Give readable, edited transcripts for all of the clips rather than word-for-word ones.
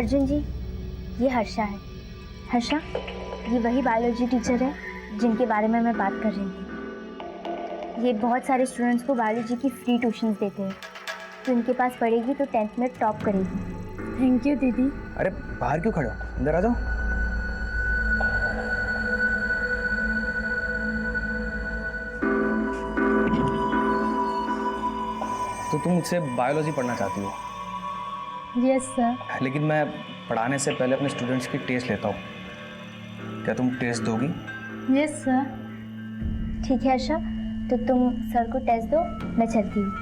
अर्जुन जी, ये हर्षा है। हर्षा, ये वही बायोलॉजी टीचर है जिनके बारे में मैं बात कर रही थी। ये बहुत सारे स्टूडेंट्स को बायोलॉजी की फ्री ट्यूशन्स देते हैं, तो इनके पास पढ़ेगी तो 10th में टॉप करेगी। थैंक यू दीदी। अरे बाहर क्यों खड़े हो, अंदर आ जाओ। तो तुम मुझसे बायोलॉजी पढ़ना चाहती हो? Yes sir. लेकिन मैं पढ़ाने से पहले अपने स्टूडेंट्स की टेस्ट लेता हूँ। क्या तुम टेस्ट दोगी? Yes sir. ठीक है हर्षा, तो तुम सर को टेस्ट दो, मैं चलती हूँ।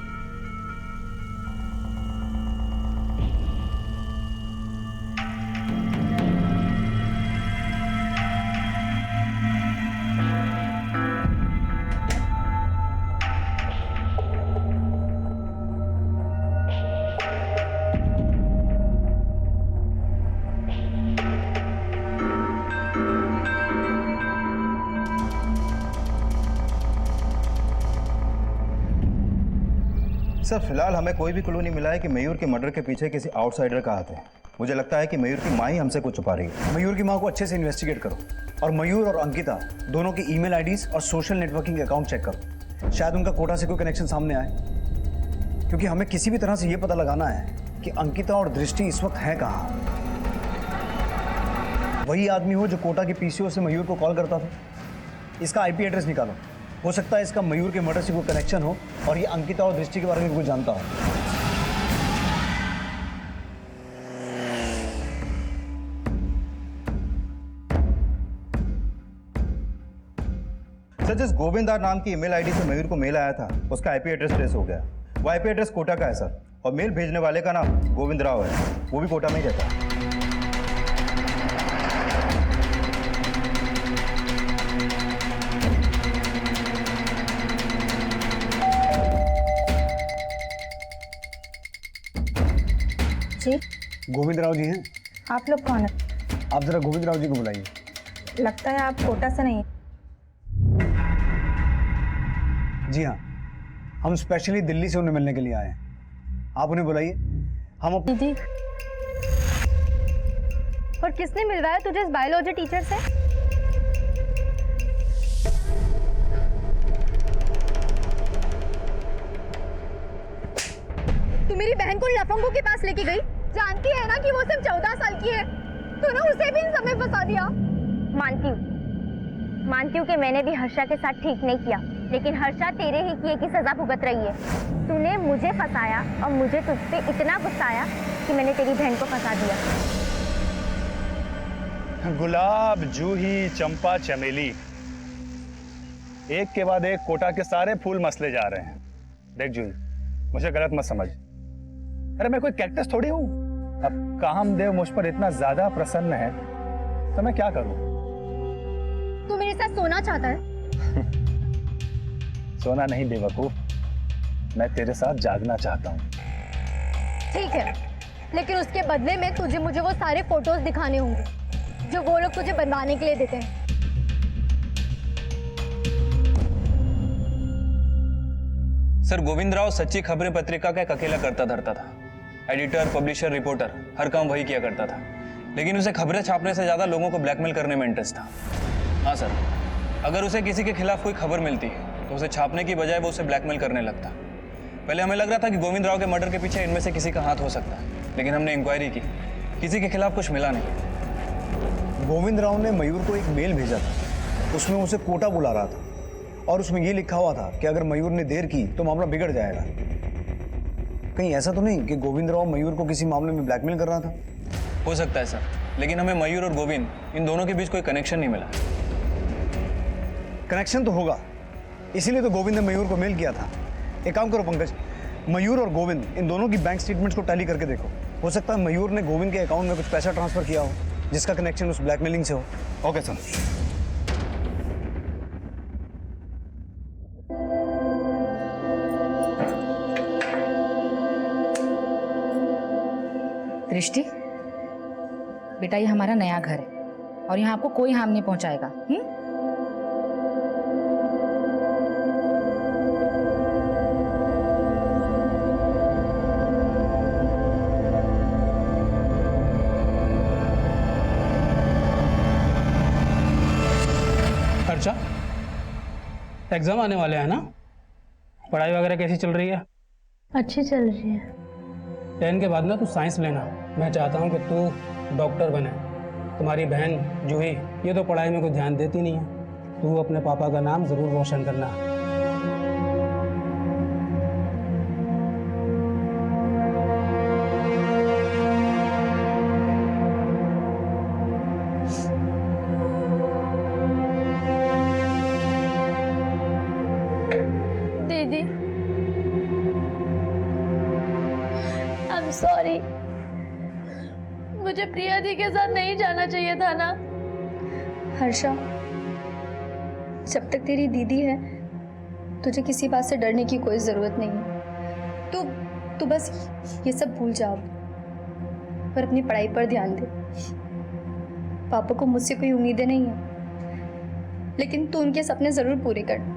सर फिलहाल हमें कोई भी क्लू नहीं मिला है कि मयूर के मर्डर के पीछे किसी आउटसाइडर का हाथ है। मुझे लगता है कि मयूर की माँ ही हमसे कुछ छुपा रही है। मयूर की माँ को अच्छे से इन्वेस्टिगेट करो और मयूर और अंकिता दोनों की ईमेल आईडीज और सोशल नेटवर्किंग अकाउंट चेक करो। शायद उनका कोटा से कोई कनेक्शन सामने आए, क्योंकि हमें किसी भी तरह से ये पता लगाना है कि अंकिता और दृष्टि इस वक्त है कहाँ। वही आदमी हो जो कोटा के पीसीओ से मयूर को कॉल करता था। इसका आईपी एड्रेस निकालो। हो सकता है इसका मयूर के मर्डर से कोई कनेक्शन हो और ये अंकिता और दृष्टि के बारे में कुछ जानता हो। सर जिस गोविंदा नाम की ईमेल आईडी से मयूर को मेल आया था, उसका आईपी एड्रेस ट्रेस हो गया। वो आईपी एड्रेस कोटा का है सर, और मेल भेजने वाले का नाम गोविंद राव है, वो भी कोटा में ही रहता है। जी, गोविंद राव जी हैं? आप लोग कौन है? आप जरा गोविंद राव जी को बुलाइए। लगता है आप कोटा से नहीं। जी हाँ, हम स्पेशली दिल्ली से उन्हें मिलने के लिए आए हैं। आप उन्हें बुलाइए। हम दीदी, और किसने मिलवाया तुझे इस बायोलॉजी टीचर से? तू मेरी बहन को लफंगों के पास लेके गई, जानती है ना कि वो सिर्फ 14 साल की है। तूने उसे भी इन सब में फंसा दिया। मानती हूँ कि मैंने भी हर्षा के साथ ठीक नहीं किया, लेकिन हर्षा तेरे ही किए की सजा भुगत रही है। तूने मुझे फंसाया और मुझे तुझ पे इतना गुस्सा आया कि मैंने तेरी बहन को फंसा दिया। गुलाब, जूही, चंपा, चमेली, एक के बाद एक कोटा के सारे फूल मसले जा रहे हैं। देख जूही, मुझे गलत मत समझ। अरे मैं कोई कैक्टस थोड़ी हूं। अब कामदेव मुझ पर इतना ज्यादा प्रसन्न है तो मैं क्या करूं? तू मेरे साथ सोना चाहता है? सोना नहीं बेवकूफ, मैं तेरे साथ जागना चाहता हूं। ठीक है, लेकिन उसके बदले में तुझे मुझे वो सारे फोटोज दिखाने होंगे जो वो लोग तुझे बनवाने के लिए देते हैं। सर, गोविंद राव सच्ची खबरें पत्रिका का एक अकेला करता धरता था। एडिटर, पब्लिशर, रिपोर्टर, हर काम वही किया करता था। लेकिन उसे खबरें छापने से ज्यादा लोगों को ब्लैकमेल करने में इंटरेस्ट था। हाँ सर, अगर उसे किसी के खिलाफ कोई खबर मिलती तो उसे छापने की बजाय वो उसे ब्लैकमेल करने लगता। पहले हमें लग रहा था कि गोविंद राव के मर्डर के पीछे इनमें से किसी का हाथ हो सकता है, लेकिन हमने इंक्वायरी की, किसी के खिलाफ कुछ मिला नहीं। गोविंद राव ने मयूर को एक मेल भेजा था, उसमें उसे कोटा बुला रहा था और उसमें यह लिखा हुआ था कि अगर मयूर ने देर की तो मामला बिगड़ जाएगा। कहीं ऐसा तो नहीं कि गोविंद राव मयूर को किसी मामले में ब्लैकमेल कर रहा था? हो सकता है सर, लेकिन हमें मयूर और गोविंद इन दोनों के बीच कोई कनेक्शन नहीं मिला। कनेक्शन तो होगा, इसीलिए तो गोविंद ने मयूर को मेल किया था। एक काम करो पंकज, मयूर और गोविंद इन दोनों की बैंक स्टेटमेंट्स को टैली करके देखो। हो सकता है मयूर ने गोविंद के अकाउंट में कुछ पैसा ट्रांसफर किया हो जिसका कनेक्शन उस ब्लैकमेलिंग से हो। Okay sir. दृष्टि, बेटा ये हमारा नया घर है और यहाँ आपको कोई हार्म नहीं पहुंचाएगा। एग्ज़ाम आने वाले हैं ना, पढ़ाई वगैरह कैसी चल रही है? अच्छी चल रही है। 10 के बाद ना तू साइंस लेना। मैं चाहता हूँ कि तू डॉक्टर बने। तुम्हारी बहन जूही ये तो पढ़ाई में कोई ध्यान देती नहीं है। तू अपने पापा का नाम ज़रूर रोशन करना। दीदी, आई एम सॉरी। मुझे प्रिया दी के साथ नहीं जाना चाहिए था ना। हर्षा, जब तक तेरी दीदी है तुझे किसी बात से डरने की कोई ज़रूरत नहीं है। तू बस ये सब भूल जा पर अपनी पढ़ाई पर ध्यान दे। पापा को मुझसे कोई उम्मीदें नहीं है, लेकिन तू उनके सपने ज़रूर पूरे कर।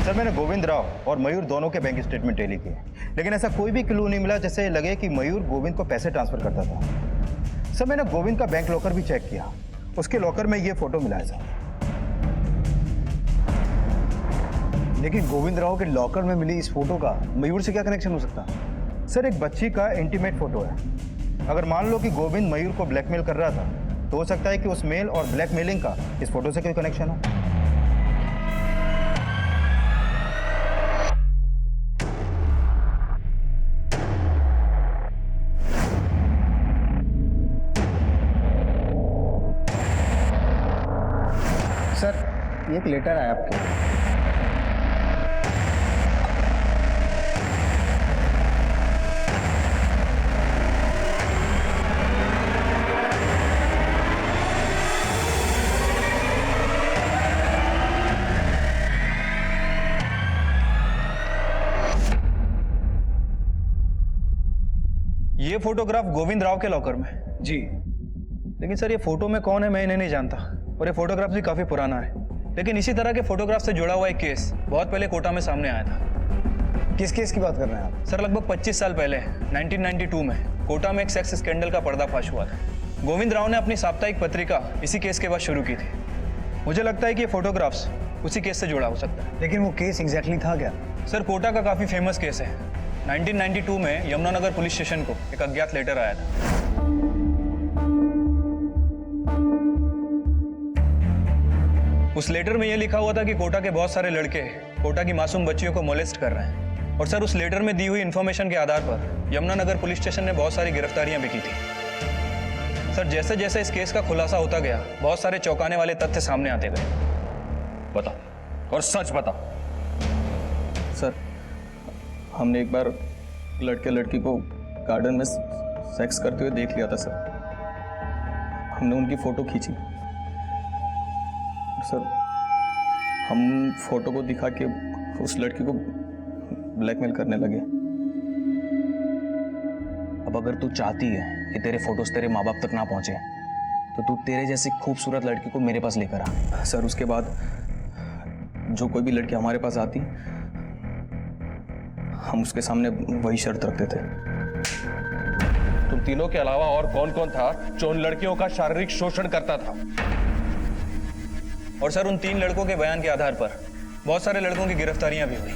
सर मैंने गोविंद राव और मयूर दोनों के बैंक स्टेटमेंट टेली किए, लेकिन ऐसा कोई भी क्लू नहीं मिला जिससे लगे कि मयूर गोविंद को पैसे ट्रांसफर करता था। सर मैंने गोविंद का बैंक लॉकर भी चेक किया, उसके लॉकर में ये फोटो मिला है सर। लेकिन गोविंद राव के लॉकर में मिली इस फोटो का मयूर से क्या कनेक्शन हो सकता है? सर एक बच्ची का इंटीमेट फोटो है। अगर मान लो कि गोविंद मयूर को ब्लैकमेल कर रहा था तो हो सकता है कि उस मेल और ब्लैकमेलिंग का इस फोटो से कोई कनेक्शन हो। सर एक लेटर आया आपके। ये फोटोग्राफ गोविंद राव के लॉकर में? जी। लेकिन सर ये फोटो में कौन है मैं इन्हें नहीं जानता, और ये फोटोग्राफ भी काफी पुराना है। लेकिन इसी तरह के फोटोग्राफ से जुड़ा हुआ एक केस बहुत पहले कोटा में सामने आया था। किस केस की बात कर रहे हैं आप? सर लगभग 25 साल पहले 1992 में कोटा में एक सेक्स स्कैंडल का पर्दाफाश हुआ था। गोविंद राव ने अपनी साप्ताहिक पत्रिका इसी केस के बाद शुरू की थी। मुझे लगता है कि ये फोटोग्राफ्स उसी केस से जुड़ा हो सकता है। लेकिन वो केस एग्जैक्टली था क्या? सर कोटा का काफी फेमस केस है। 1992 में यमुनानगर पुलिस स्टेशन को एक अज्ञात लेटर आया था। उस लेटर में यह लिखा हुआ था कि कोटा के बहुत सारे लड़के कोटा की मासूम बच्चियों को मोलेस्ट कर रहे हैं। और सर उस लेटर में दी हुई इंफॉर्मेशन के आधार पर यमुनानगर पुलिस स्टेशन ने बहुत सारी गिरफ्तारियां भी की थी। सर जैसे जैसे इस केस का खुलासा होता गया बहुत सारे चौंकाने वाले तथ्य सामने आते गए। बता और सच बता। सर हमने एक बार लड़के लड़की को गार्डन में सेक्स करते हुए देख लिया था सर। हमने उनकी फ़ोटो खींची सर। हम फोटो को दिखा के उस लड़की को ब्लैकमेल करने लगे। अब अगर तू चाहती है कि तेरे फोटोज तेरे माँ बाप तक ना पहुंचे तो तू तेरे जैसी खूबसूरत लड़की को मेरे पास लेकर आ। सर उसके बाद जो कोई भी लड़की हमारे पास आती हम उसके सामने वही शर्त रखते थे। तुम तीनों के अलावा और कौन कौन था जो उन लड़कियों का शारीरिक शोषण करता था? और सर उन 3 लड़कों के बयान के आधार पर बहुत सारे लड़कों की गिरफ्तारियां भी हुई।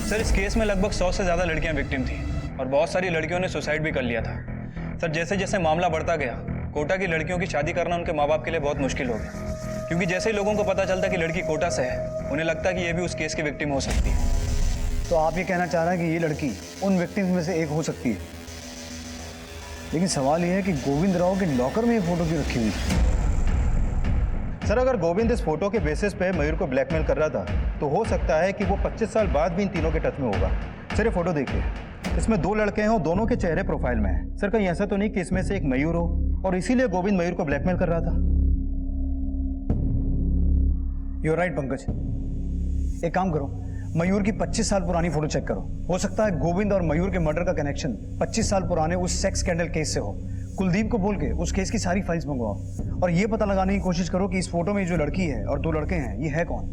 सर इस केस में लगभग 100 से ज्यादा लड़कियां विक्टिम थी और बहुत सारी लड़कियों ने सुसाइड भी कर लिया था। सर जैसे जैसे मामला बढ़ता गया कोटा की लड़कियों की शादी करना उनके माँ बाप के लिए बहुत मुश्किल हो गया, क्योंकि जैसे ही लोगों को पता चलता कि लड़की कोटा से है उन्हें लगता कि ये भी उस केस की विक्टिम हो सकती है। तो आप ये कहना चाह रहे हैं कि ये लड़की उन विक्टिम्स में से एक हो सकती है? लेकिन सवाल ये है कि गोविंद राव के लॉकर में ये फोटो क्यों रखी हुई? सर अगर गोविंद इस फोटो के बेसिस पे मयूर को ब्लैकमेल कर रहा था तो हो सकता है कि वो 25 साल बाद भी इन तीनों के टच में होगा। सर ये फोटो देखिए, इसमें 2 लड़के हैं और दोनों के चेहरे प्रोफाइल में हैं। सर कहीं ऐसा तो नहीं कि इसमें से एक मयूर हो और इसीलिए गोविंद मयूर को ब्लैकमेल कर रहा था? यू राइट पंकज, एक काम करो, मयूर की 25 साल पुरानी फोटो चेक करो। हो सकता है गोविंद और मयूर के मर्डर का कनेक्शन 25 साल पुराने उस सेक्स स्कैंडल केस से हो। कुलदीप को बोल के उस केस की सारी फाइल्स मंगवाओ और ये पता लगाने की कोशिश करो कि इस फोटो में जो लड़की है और 2 लड़के हैं ये है कौन।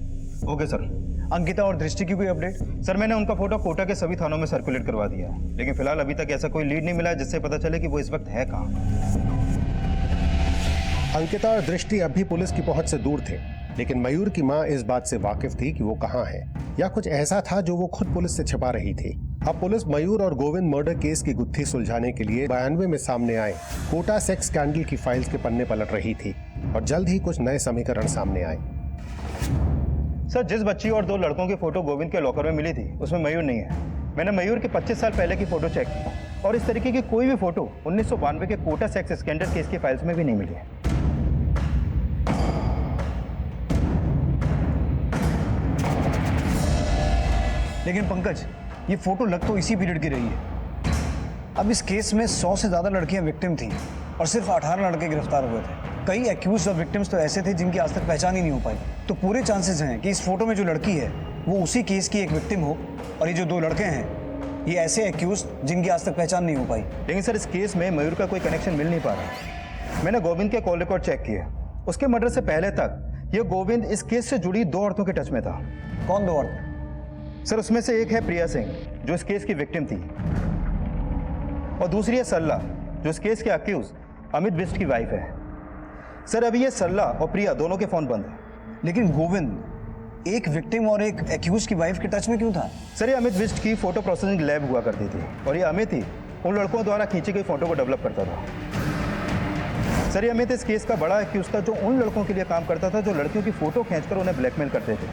ओके सर, अंकिता और दृष्टि की कोई अपडेट? सर मैंने उनका फोटो कोटा के सभी थानों में सर्कुलेट करवा दिया है, लेकिन फिलहाल अभी तक ऐसा कोई लीड नहीं मिला है जिससे पता चले कि वो इस वक्त है कहाँ। अंकिता और दृष्टि अब भी पुलिस की पहुंच से दूर थे, लेकिन मयूर की मां इस बात से वाकिफ थी कि वो कहाँ है, या कुछ ऐसा था जो वो खुद पुलिस से छिपा रही थी। अब पुलिस मयूर और गोविंद मर्डर केस की गुत्थी सुलझाने के लिए 92 में सामने आए कोटा सेक्स स्कैंडल की फाइल्स के पन्ने पलट रही थी और जल्द ही कुछ नए समीकरण सामने आए। सर जिस बच्ची और 2 लड़कों की फोटो गोविंद के लॉकर में मिली थी उसमें मयूर नहीं है। मैंने मयूर की 25 साल पहले की फोटो चेक की और इस तरीके की कोई भी फोटो 1992 के कोटा सेक्स स्कैंडल केस की फाइल्स में भी नहीं मिली है। लेकिन पंकज, ये फोटो लग तो इसी पीरियड की रही है। अब इस केस में 100 से ज्यादा लड़कियां विक्टिम थी और सिर्फ 18 लड़के गिरफ्तार हुए थे। कई एक्यूज और विक्टिम्स तो ऐसे थे जिनकी आज तक पहचान ही नहीं हो पाई। तो पूरे चांसेस हैं कि इस फोटो में जो लड़की है वो उसी केस की एक विक्टिम हो और ये जो 2 लड़के हैं ये ऐसे एक्यूज जिनकी आज तक पहचान नहीं हो पाई। लेकिन सर इस केस में मयूर का कोई कनेक्शन मिल नहीं पा रहा। मैंने गोविंद के कॉल रिकॉर्ड चेक किए, उसके मर्डर से पहले तक ये गोविंद इस केस से जुड़ी 2 औरतों के टच में था। कौन 2 औरतें? सर उसमें से एक है प्रिया सिंह जो इस केस की विक्टिम थी और दूसरी है सरला जो इस केस के अक्यूज अमित बिष्ट की वाइफ है। सर अभी ये सरला और प्रिया दोनों के फोन बंद हैं। लेकिन गोविंद एक विक्टिम और एक एक्यूज की वाइफ के टच में क्यों था? सर ये अमित बिष्ट की फोटो प्रोसेसिंग लैब हुआ करती थी और ये अमित ही उन लड़कों द्वारा खींची गई फोटो को डेवलप करता था। सर ये अमित इस केस का बड़ा एक्यूज था जो उन लड़कों के लिए काम करता था जो लड़कियों की फोटो खींचकर उन्हें ब्लैकमेल करते थे।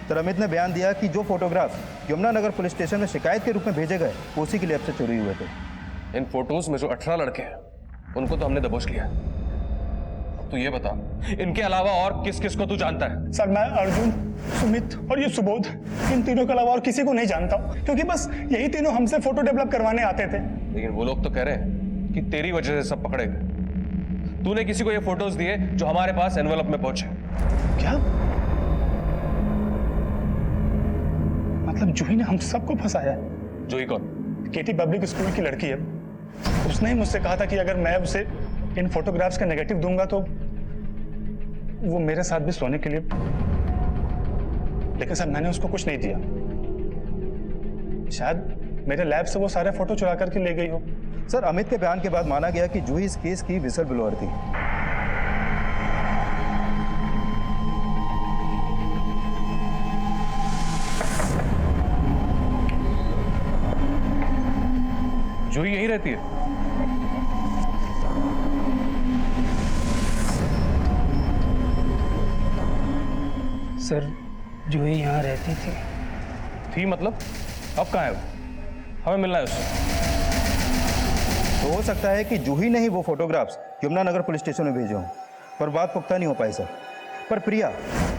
सर अमित ने बयान दिया कि जो फोटोग्राफ यमुनानगर पुलिस स्टेशन में शिकायत के रूप में भेजे गए वो उसी की लैब से चोरी हुए थे। इन फोटोज में जो 18 लड़के हैं उनको तो हमने दबोच लिया। अब तू ये बता, इनके अलावा और किस किस को तू जानता है? सर मैं अर्जुन, सुमित और ये सुबोध, इन तीनों के अलावा और किसी को नहीं जानता, क्योंकि बस यही तीनों हमसे फोटो डेवलप करवाने आते थे। लेकिन वो लोग तो कह रहे हैं कि तेरी वजह से सब पकड़े गए। तूने किसी को ये फोटोज दिए जो हमारे पास एनवेलप में पहुंचे। क्या मतलब जूही ने हम सबको फंसाया? जूही कौन? केटी पब्लिक स्कूल की लड़की है। उसने ही मुझसे कहा था कि अगर मैं उसे इन फोटोग्राफ्स का नेगेटिव दूंगा तो वो मेरे साथ भी सोने के लिए, लेकिन सर मैंने उसको कुछ नहीं दिया। शायद मेरे लैब से वो सारे फोटो चुरा करके ले गई हो। सर अमित के बयान के बाद माना गया कि जूही इस केस की विसल ब्लोअर थी। जूही यहीं रहती है? सर जूही यहाँ रहती थी मतलब? अब कहाँ है वो? हमें मिलना है उससे। तो हो सकता है कि जूही ने ही वो फोटोग्राफ्स यमुनानगर पुलिस स्टेशन में भेजे हों, पर बात पुख्ता नहीं हो पाई सर। पर प्रिया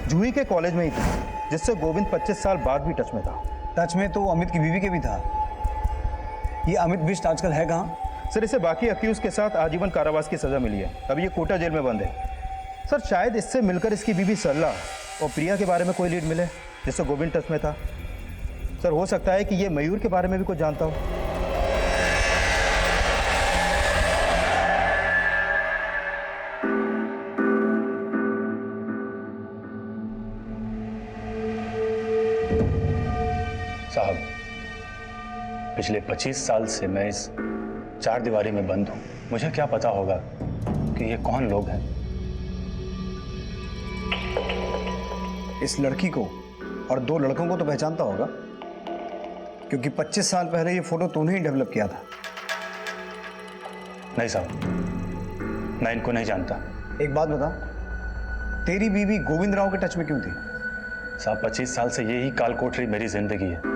जूही के कॉलेज में ही थी जिससे गोविंद 25 साल बाद भी टच में था। टच में तो अमित की बीवी के भी था। ये अमित बिष्ट आजकल है कहाँ? सर इसे बाकी अक्यूज के साथ आजीवन कारावास की सजा मिली है। अभी ये कोटा जेल में बंद है। सर शायद इससे मिलकर इसकी बीवी सरला और प्रिया के बारे में कोई लीड मिले जिससे गोविंद टच में था। सर हो सकता है कि ये मयूर के बारे में भी कुछ जानता हो। साहब पिछले 25 साल से मैं इस 4 दीवारी में बंद हूं। मुझे क्या पता होगा कि ये कौन लोग हैं। इस लड़की को और 2 लड़कों को तो पहचानता होगा, क्योंकि 25 साल पहले ये फोटो तूने ही डेवलप किया था। नहीं साहब, मैं इनको नहीं जानता। एक बात बता, तेरी बीवी गोविंद राव के टच में क्यों थी? साहब 25 साल से यही काल कोठरी मेरी जिंदगी है।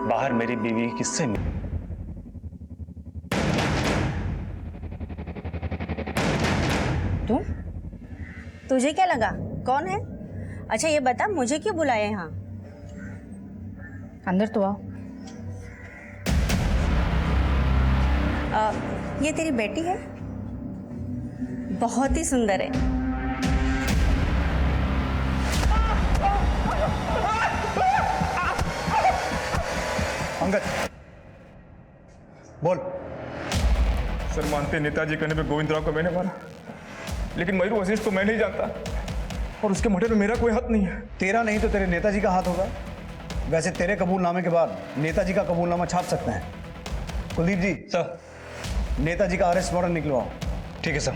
बाहर मेरी बीवी किससे तुम? तुझे क्या लगा कौन है? अच्छा ये बता मुझे क्यों बुलाया यहाँ? अंदर तो आओ। ये तेरी बेटी है? बहुत ही सुंदर है। अंगद बोल। सर मानते नेताजी कहने पे गोविंद राव को मैंने मारा, लेकिन मयूर वशिष्ठ को मैं नहीं जानता। और उसके मर्डर में मेरा कोई हाथ नहीं है। तेरा नहीं तो तेरे नेताजी का हाथ होगा। वैसे तेरे कबूलनामे के बाद नेताजी का कबूलनामा छाप सकते हैं। कुलदीप जी, सर, नेताजी का अरेस्ट वारंट निकलवाओ। ठीक है सर।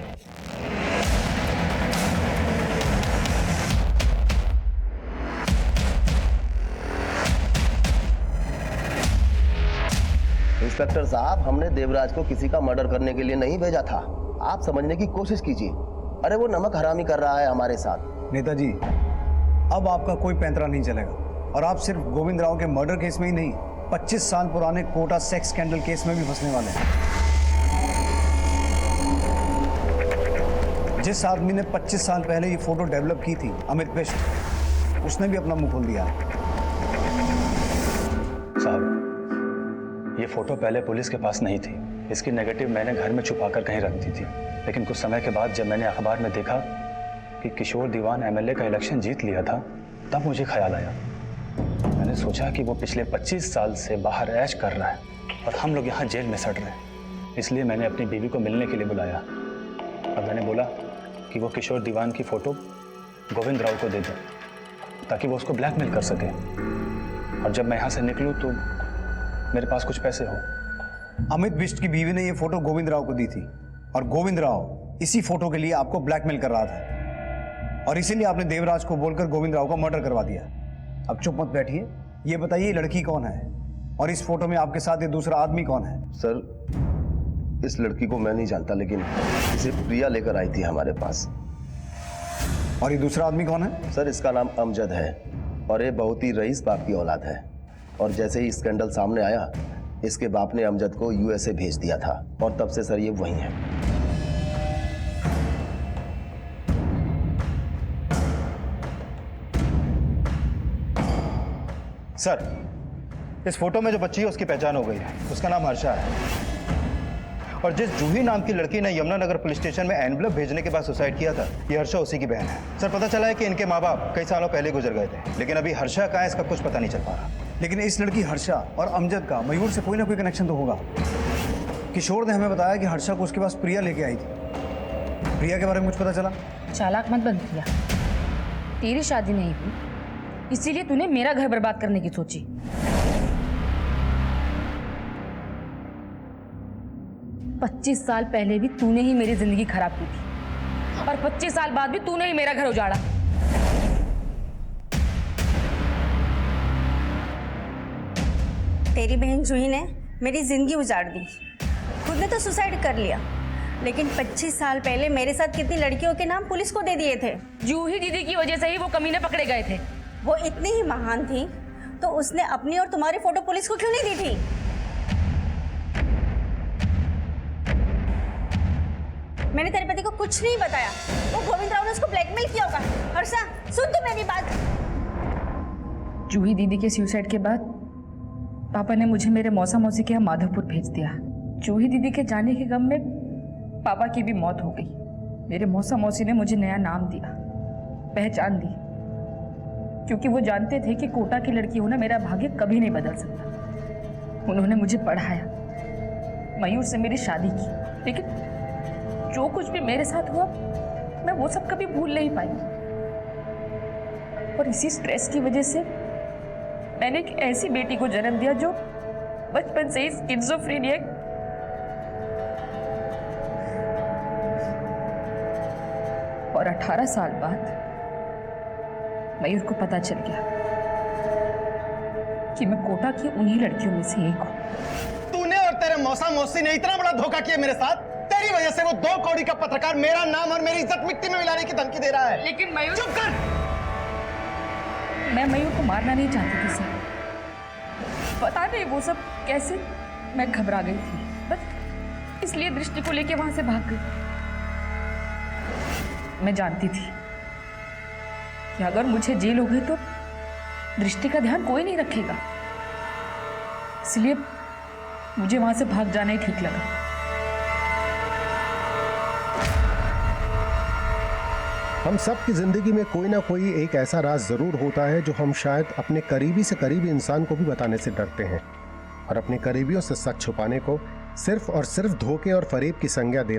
इंस्पेक्टर साहब, हमने देवराज को किसी का मर्डर करने के लिए नहीं भेजा था। आप समझने की कोशिश कीजिए। अरे वो नमक हरामी कर रहा है हमारे साथ। नेताजी, अब आपका कोई पैंतरा नहीं चलेगा और आप सिर्फ गोविंद राव के मर्डर केस में ही नहीं, 25 साल पुराने कोटा सेक्स स्कैंडल केस में भी फंसने वाले हैं। जिस आदमी ने 25 साल पहले ये फोटो डेवलप की थी, अमित बिष्ट, उसने भी अपना मुंह खोल दिया। साहब, ये फोटो पहले पुलिस के पास नहीं थी। इसकी नेगेटिव मैंने घर में छुपाकर कहीं रख दी थी, लेकिन कुछ समय के बाद जब मैंने अखबार में देखा कि किशोर दीवान एमएलए का इलेक्शन जीत लिया था, तब मुझे ख्याल आया। मैंने सोचा कि वो पिछले 25 साल से बाहर ऐश कर रहा है और हम लोग यहाँ जेल में सड़ रहे हैं। इसलिए मैंने अपनी बीवी को मिलने के लिए बुलाया और मैंने बोला कि वो किशोर दीवान की फोटो गोविंद राव को दे दे ताकि वो उसको ब्लैकमेल कर सके। और जब मैं यहाँ से निकलूँ तो मेरे पास कुछ पैसे हो। अमित बिष्ट की बीवी ने ये फोटो गोविंद राव को दी थी और गोविंद राव इसी फोटो के लिए आपको ब्लैकमेल कर रहा था और इसीलिए आपने देवराज को बोलकर गोविंद राव का मर्डर करवा दिया। अब चुप मत बैठिए, ये बताइए लड़की कौन है और इस फोटो में आपके साथ ये दूसरा आदमी कौन है? सर, इस लड़की को मैं नहीं जानता, लेकिन इसे प्रिया लेकर आई थी हमारे पास। और ये दूसरा आदमी कौन है? सर, इसका नाम अमजद है और ये बहुत ही रईस बाप की औलाद है। और जैसे ही स्कैंडल सामने आया, इसके बाप ने अमजद को यूएसए भेज दिया था और तब से सर ये वही है। सर, इस फोटो में जो बच्ची है उसकी पहचान हो गई है। उसका नाम हर्षा है और जिस जूही नाम की लड़की ने यमुनानगर पुलिस स्टेशन में एनवलप भेजने के बाद सुसाइड किया था, ये हर्षा उसी की बहन है। सर, पता चला है कि इनके माँ बाप कई सालों पहले गुजर गए थे, लेकिन अभी हर्षा कहाँ है इसका कुछ पता नहीं चल पा रहा। लेकिन इस लड़की हर्षा और अमजद का मयूर से कोई ना कोई कनेक्शन तो होगा। किशोर ने हमें बताया कि हर्षा को उसके पास प्रिया लेके आई थी। प्रिया के बारे में कुछ पता चला? चालाक मत बन प्रिया, तेरी शादी नहीं हुई इसीलिए तूने मेरा घर बर्बाद करने की सोची। पच्चीस साल पहले भी तूने ही मेरी जिंदगी खराब की थी और 25 साल बाद भी तूने ही मेरा घर उजाड़ा। तेरी बहन जूही ने मेरी जिंदगी उजाड़ दी। खुद ने तो सुसाइड कर लिया, लेकिन 25 साल पहले मेरे साथ कितनी लड़कियों के नाम पुलिस को दे दिए थे। जूही दीदी की वजह से ही वो कमीने पकड़े गए थे। वो इतनी ही महान थी तो उसने अपनी और तुम्हारी फोटो पुलिस को क्यों नहीं दी थी? मैंने तेरे पति को कुछ नहीं बताया। वो गोविंद राव ने उसको ब्लैकमेल किया होगा। हर्षा, सुन तो मेरी बात। जूही दीदी के सुसाइड के बाद पापा ने मुझे मेरे मौसा मौसी के यहाँ माधवपुर भेज दिया। जूही दीदी के जाने के गम में पापा की भी मौत हो गई। मेरे मौसा मौसी ने मुझे नया नाम दिया, पहचान दी, क्योंकि वो जानते थे कि कोटा की लड़की होना मेरा भाग्य कभी नहीं बदल सकता। उन्होंने मुझे पढ़ाया, मयूर से मेरी शादी की, लेकिन जो कुछ भी मेरे साथ हुआ मैं वो सब कभी भूल नहीं पाई। और इसी स्ट्रेस की वजह से मैंने एक ऐसी बेटी को जन्म दिया जो बचपन से ही स्किज़ोफ्रेनिया और 18 साल बाद मयूर को पता चल गया कि मैं कोटा की उन्हीं लड़कियों में से एक हूं। तूने और तेरे मौसा मौसी ने इतना बड़ा धोखा किया मेरे साथ। तेरी वजह से वो 2 कौड़ी का पत्रकार मेरा नाम और मेरी इज्जत मिट्टी में मिलाने की धमकी दे रहा है। लेकिन मयूर, चुप कर। मैं मयूर को मारना नहीं चाहती थी सर। पता नहीं वो सब कैसे मैं घबरा गई थी, बस इसलिए दृष्टि को लेके वहां से भाग गई। मैं जानती थी कि अगर मुझे जेल हो गई तो दृष्टि का ध्यान कोई नहीं रखेगा, इसलिए मुझे वहां से भाग जाना ही ठीक लगा। हम सब की जिंदगी में कोई ना कोई एक ऐसा राज जरूर होता है जो हम शायद अपने करीबी से करीबी इंसान को भी बताने से डरते हैं और अपने करीबियों से सच छुपाने को सिर्फ और सिर्फ धोखे और फरेब की संज्ञा देना